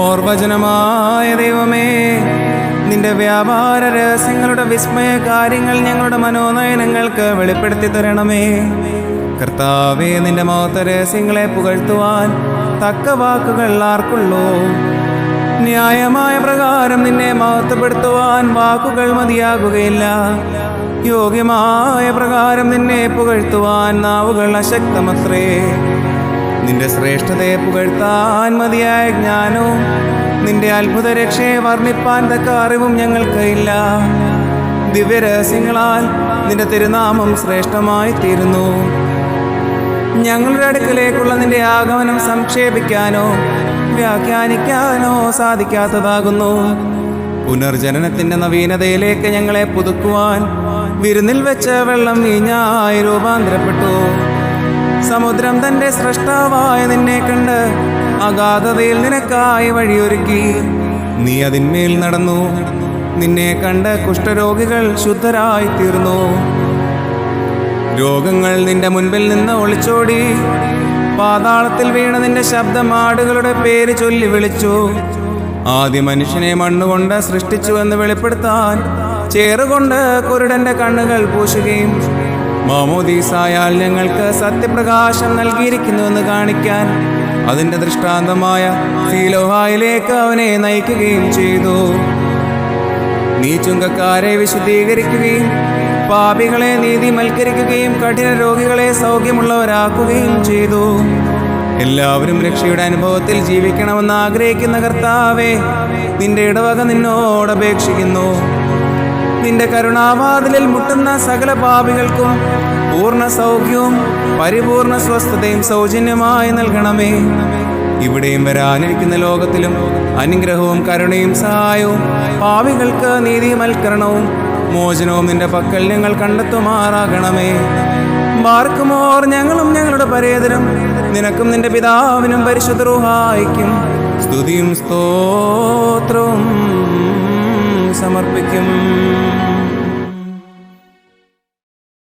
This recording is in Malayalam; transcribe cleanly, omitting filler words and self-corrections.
അമോർവചനമായ ദൈവമേ, നിന്റെ വ്യാപാര രഹസ്യങ്ങളുടെ വിസ്മയ കാര്യങ്ങൾ ഞങ്ങളുടെ മനോനയനങ്ങൾക്ക് വെളിപ്പെടുത്തി തരണമേ. കർത്താവേ, നിന്റെ മഹത്വ രഹസ്യങ്ങളെ പുകഴ്ത്തുവാൻ തക്ക വാക്കുകൾ ആർക്കുള്ളൂ? ന്യായമായ പ്രകാരം നിന്നെ മഹത്വപ്പെടുത്തുവാൻ വാക്കുകൾ മതിയാകുകയില്ല. യോഗ്യമായ പ്രകാരം നിന്നെ പുകഴ്ത്തുവാൻ നാവുകൾ അശക്തമത്രേ. നിന്റെ ശ്രേഷ്ഠതയെ പുകഴ്ത്താൻ മതിയായ ജ്ഞാനവും നിന്റെ അത്ഭുത രക്ഷയെ വർണ്ണിപ്പാൻ തക്ക അറിവും ഞങ്ങൾക്ക് ഇല്ല. ദിവ്യരഹസ്യങ്ങളാൽ നിന്റെ തിരുനാമം ശ്രേഷ്ഠമായി തീരുന്നു. ഞങ്ങളുടെ അടുക്കലേക്കുള്ള നിന്റെ ആഗമനം സംക്ഷേപിക്കാനോ വ്യാഖ്യാനിക്കാനോ സാധിക്കാത്തതാകുന്നു. പുനർജനനത്തിന്റെ നവീനതയിലേക്ക് ഞങ്ങളെ പുതുക്കുവാൻ വിരുന്നിൽ വെച്ച വെള്ളം വീഞ്ഞായി രൂപാന്തരപ്പെട്ടു. സമുദ്രം തന്റെ സ്രഷ്ടാവായ നിന്നെ കണ്ട് അഗാധതയിൽ നിനക്കായി വഴിയൊരുക്കി. നീ അതിന്മേൽ നടന്നു. നിന്നെ കണ്ട് കുഷ്ഠരോഗികൾ ശുദ്ധരായി തീർന്നു. രോഗങ്ങൾ നിന്റെ മുൻപിൽ നിന്ന് ഒളിച്ചോടി. പാതാളത്തിൽ വീണ നിന്റെ ശബ്ദം ആടുകളുടെ പേര് ചൊല്ലി വിളിച്ചു. ആദ്യ മനുഷ്യനെ മണ്ണുകൊണ്ട് സൃഷ്ടിച്ചു എന്ന് വെളിപ്പെടുത്താൻ ചേറുകൊണ്ട് കുരുടന്റെ കണ്ണുകൾ പൂശുകയും മാമോദീസായാൽ ഞങ്ങൾക്ക് സത്യപ്രകാശം നൽകിയിരിക്കുന്നുവെന്ന് കാണിക്കാൻ അതിന്റെ ദൃഷ്ടാന്തമായ സീലോഹായിലേക്ക് അവനെ നയിക്കുകയും ചെയ്തു. നീ ചുങ്കക്കാരെ വിശുദ്ധീകരിക്കുകയും പാപികളെ നീതിമൽക്കരിക്കുകയും കഠിന രോഗികളെ സൗഖ്യമുള്ളവരാക്കുകയും ചെയ്തു. എല്ലാവരും രക്ഷയുടെ അനുഭവത്തിൽ ജീവിക്കണമെന്ന് ആഗ്രഹിക്കുന്ന കർത്താവേ, നിന്റെ ഇടവക നിന്നോട് അപേക്ഷിക്കുന്നു. നിന്റെ കരുണാവാതിലിൽ മുട്ടുന്ന സകല പാപികൾക്കും പൂർണ്ണ സൗഖ്യവും പരിപൂർണ സ്വസ്ഥതയും സൗജന്യമായി നൽകണമേ. ഇവിടെയും വരാനിരിക്കുന്ന ലോകത്തിലും അനുഗ്രഹവും കരുണയും സഹായവും പാപികൾക്ക് നീതിമൽക്കരണവും മോചനവും നിന്റെ പക്കൽ ഞങ്ങൾ കണ്ടെത്തുമാറാകണമേ. ബാർക്കുമോർ ഞങ്ങളും ഞങ്ങളുടെ പരേതരും നിനക്കും നിന്റെ പിതാവിനും പരിശുദ്ധ റൂഹായിക്കും സ്തുതിയും സ്തോത്രവും സമർപ്പിക്കും.